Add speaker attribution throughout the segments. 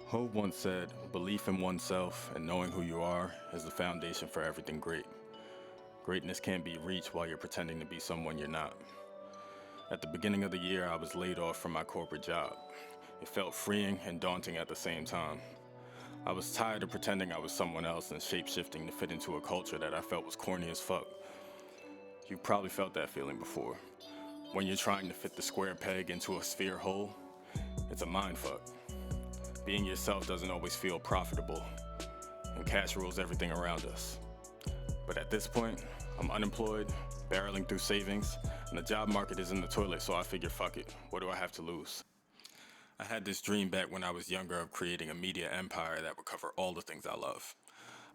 Speaker 1: Hove once said, belief in oneself and knowing who you are is the foundation for everything great. Greatness can't be reached while you're pretending to be someone you're not. At the beginning of the year, I was laid off from my corporate job. It felt freeing and daunting at the same time. I was tired of pretending I was someone else and shape-shifting to fit into a culture that I felt was corny as fuck. You probably felt that feeling before. When you're trying to fit the square peg into a sphere hole, it's a mindfuck. Being yourself doesn't always feel profitable, and cash rules everything around us. But at this point, I'm unemployed, barreling through savings, and the job market is in the toilet, so I figured, fuck it, what do I have to lose? I had this dream back when I was younger of creating a media empire that would cover all the things I love.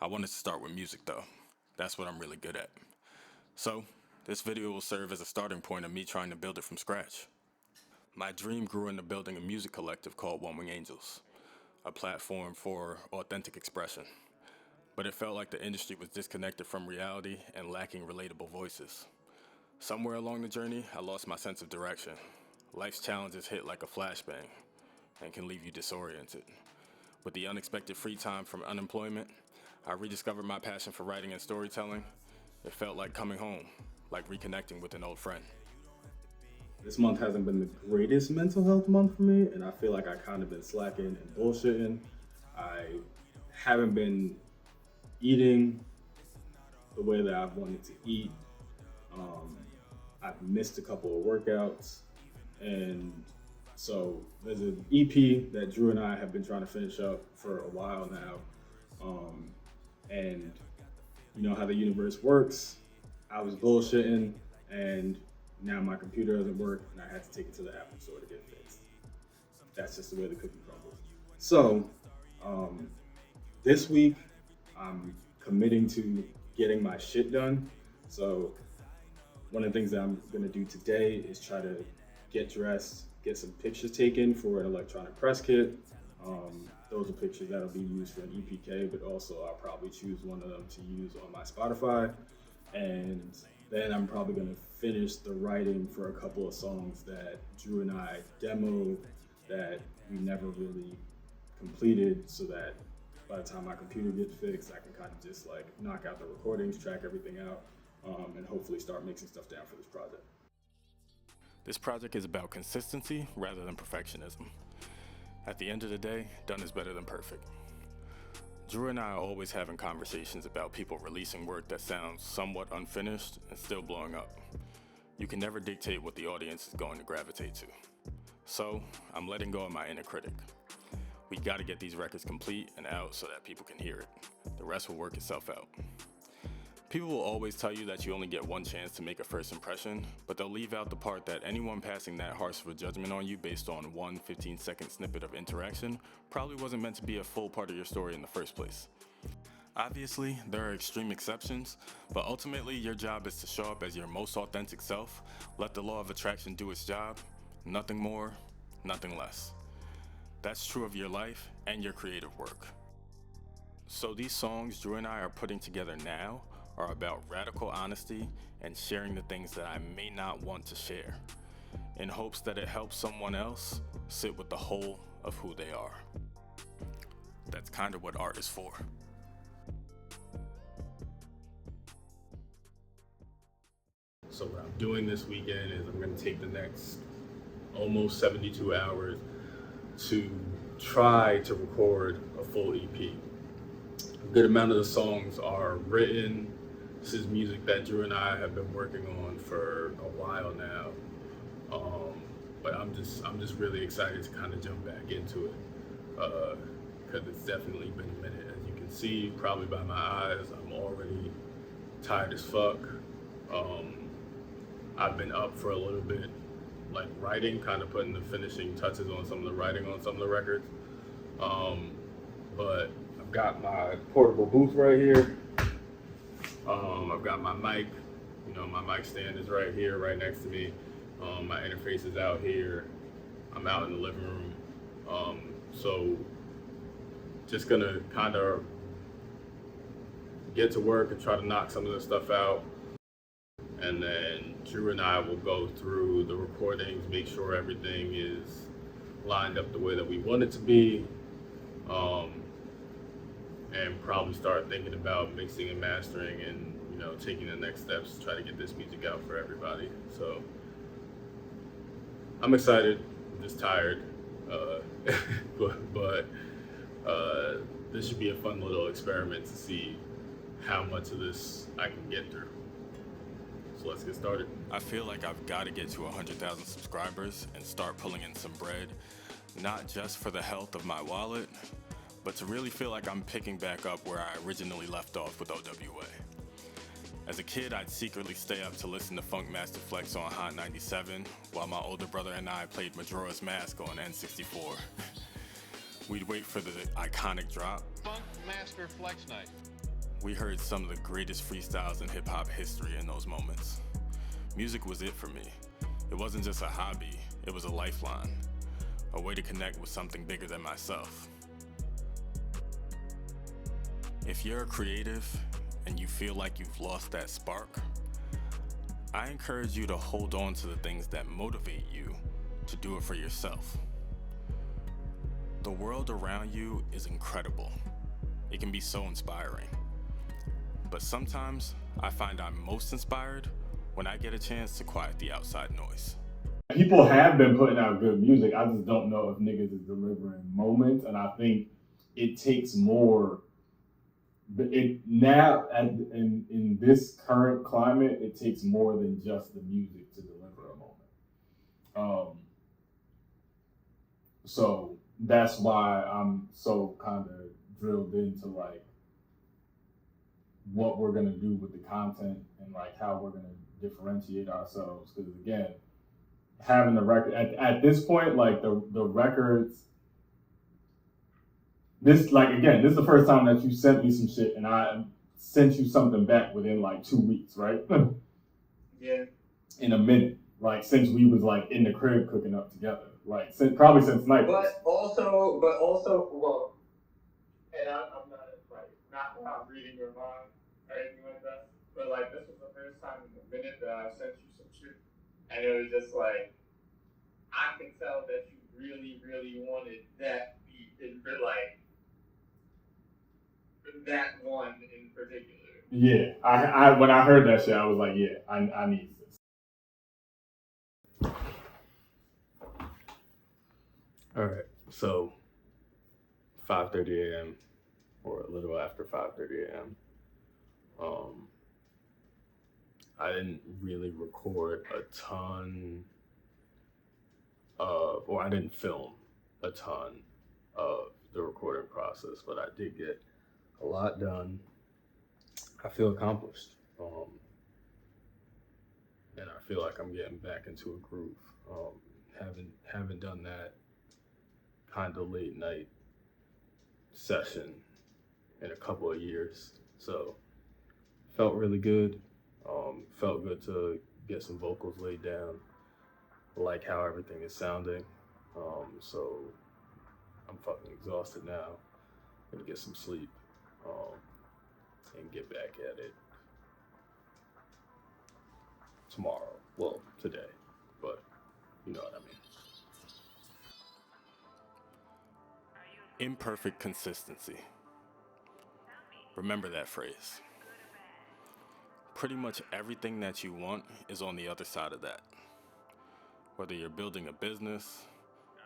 Speaker 1: I wanted to start with music though. That's what I'm really good at. So, this video will serve as a starting point of me trying to build it from scratch. My dream grew into building a music collective called One Wing Angels, a platform for authentic expression. But it felt like the industry was disconnected from reality and lacking relatable voices. Somewhere along the journey, I lost my sense of direction. Life's challenges hit like a flashbang and can leave you disoriented. With the unexpected free time from unemployment, I rediscovered my passion for writing and storytelling. It felt like coming home, like reconnecting with an old friend.
Speaker 2: This month hasn't been the greatest mental health month for me, and I feel like I kind of been slacking and bullshitting. I haven't been eating the way that I've wanted to eat. Um, I've missed a couple of workouts, and so there's an EP that Drew and I have been trying to finish up for a while now. And you know how the universe works. I was bullshitting, and now my computer doesn't work, and I had to take it to the Apple store to get fixed. That's just the way the cookie crumbles. So, this week, I'm committing to getting my shit done. So, one of the things that I'm gonna do today is try to get dressed, get some pictures taken for an electronic press kit. Those are pictures that'll be used for an EPK, but also I'll probably choose one of them to use on my Spotify. And then I'm probably gonna finish the writing for a couple of songs that Drew and I demoed that we never really completed, so that by the time my computer gets fixed, I can kind of just like knock out the recordings, track everything out, and hopefully start mixing stuff down for this project.
Speaker 1: This project is about consistency rather than perfectionism. At the end of the day, done is better than perfect. Drew and I are always having conversations about people releasing work that sounds somewhat unfinished and still blowing up. You can never dictate what the audience is going to gravitate to. So, I'm letting go of my inner critic. We gotta get these records complete and out so that people can hear it. The rest will work itself out. People will always tell you that you only get one chance to make a first impression, but they'll leave out the part that anyone passing that harsh of a judgment on you based on one 15-second snippet of interaction probably wasn't meant to be a full part of your story in the first place. Obviously, there are extreme exceptions, but ultimately your job is to show up as your most authentic self, let the law of attraction do its job, nothing more, nothing less. That's true of your life and your creative work. So these songs Drew and I are putting together now are about radical honesty and sharing the things that I may not want to share, in hopes that it helps someone else sit with the whole of who they are. That's kind of what art is for.
Speaker 2: So what I'm doing this weekend is I'm gonna take the next almost 72 hours to try to record a full EP. A good amount of the songs are written. This is music that Drew and I have been working on for a while now. But I'm just really excited to kind of jump back into it, because it's definitely been a minute. As you can see, probably by my eyes, I'm already tired as fuck. I've been up for a little bit, like writing, kind of putting the finishing touches on some of the writing on some of the records. But I've got my portable booth right here. I've got my mic, my mic stand is right here, right next to me. My interface is out here. I'm out in the living room. So just gonna kind of get to work and try to knock some of this stuff out. And then Drew and I will go through the recordings, make sure everything is lined up the way that we want it to be.
Speaker 1: and probably start thinking about mixing and mastering and taking the next steps to try to get this music out for everybody. So I'm excited. I'm just tired, but this should be a fun little experiment to see how much of this I can get through. So let's get started. I feel like I've got to get to 100,000 subscribers and start pulling in some bread, not just for the health of my wallet, but to really feel like I'm picking back up where I originally left off with OWA. As a kid, I'd secretly stay up to listen to Funkmaster Flex on Hot 97, while my older brother and I played Majora's Mask on N64. We'd wait for the iconic drop.
Speaker 3: Funkmaster Flex Night.
Speaker 1: We heard some of the greatest freestyles in hip-hop history in those moments. Music was it for me. It wasn't just a hobby, it was a lifeline, a way to connect with something bigger than myself. If you're a creative and you feel like you've lost that spark, I encourage you to hold on to the things that motivate you to do it for yourself. The world around you is incredible. It can be so inspiring. But sometimes I find I'm most inspired when I get a chance to quiet the outside noise.
Speaker 2: People have been putting out good music. I just don't know if niggas is delivering moments, and I think it takes more. In this current climate, it takes more than just the music to deliver a moment. So that's why I'm so kind of drilled into like what we're gonna do with the content and like how we're gonna differentiate ourselves. Because again, having the record at this point, like the records. This is the first time that you sent me some shit, and I sent you something back within like 2 weeks, right?
Speaker 4: Yeah.
Speaker 2: In a minute, like since we was like in the crib cooking up together, like probably since night.
Speaker 4: But also, well, and I'm not reading your mind or anything like that. But like this was the first time in a minute that I sent you some shit, and it was just like I can tell that you really, really wanted that beat in like. That one in particular.
Speaker 2: Yeah, I when I heard that shit, I was like, yeah, I need this.
Speaker 1: All right, so 5:30 a.m. or a little after 5:30 a.m. I didn't really record a ton of, or I didn't film a ton of the recording process, but I did get a lot done. I feel accomplished, and I feel like I'm getting back into a groove. Haven't done that kind of late night session in a couple of years, so felt really good. Felt good to get some vocals laid down. Like how everything is sounding. So I'm fucking exhausted now. Gonna get some sleep. And get back at it tomorrow. Well, today, but you know what I mean. Imperfect consistency. Remember that phrase. Pretty much everything that you want is on the other side of that. Whether you're building a business,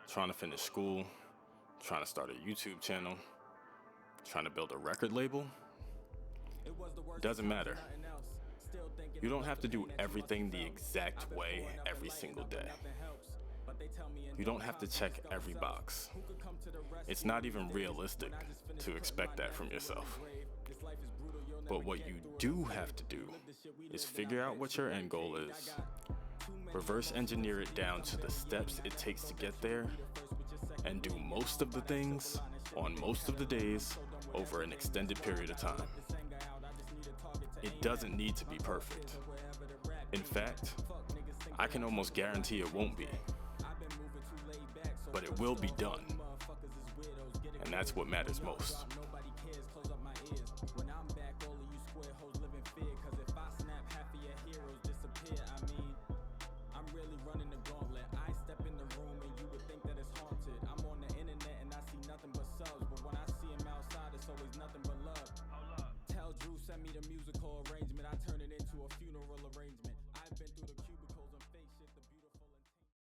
Speaker 1: trying to finish school, trying to start a YouTube channel, trying to build a record label, doesn't matter. You don't have to do everything the exact way every single day. You don't have to check every box. It's not even realistic to expect that from yourself. But what you do have to do is figure out what your end goal is, reverse engineer it down to the steps it takes to get there, and do most of the things on most of the days over an extended period of time. It doesn't need to be perfect. In fact, I can almost guarantee it won't be. But it will be done. And that's what matters most. But when I
Speaker 5: send me the musical arrangement, I turn it into a funeral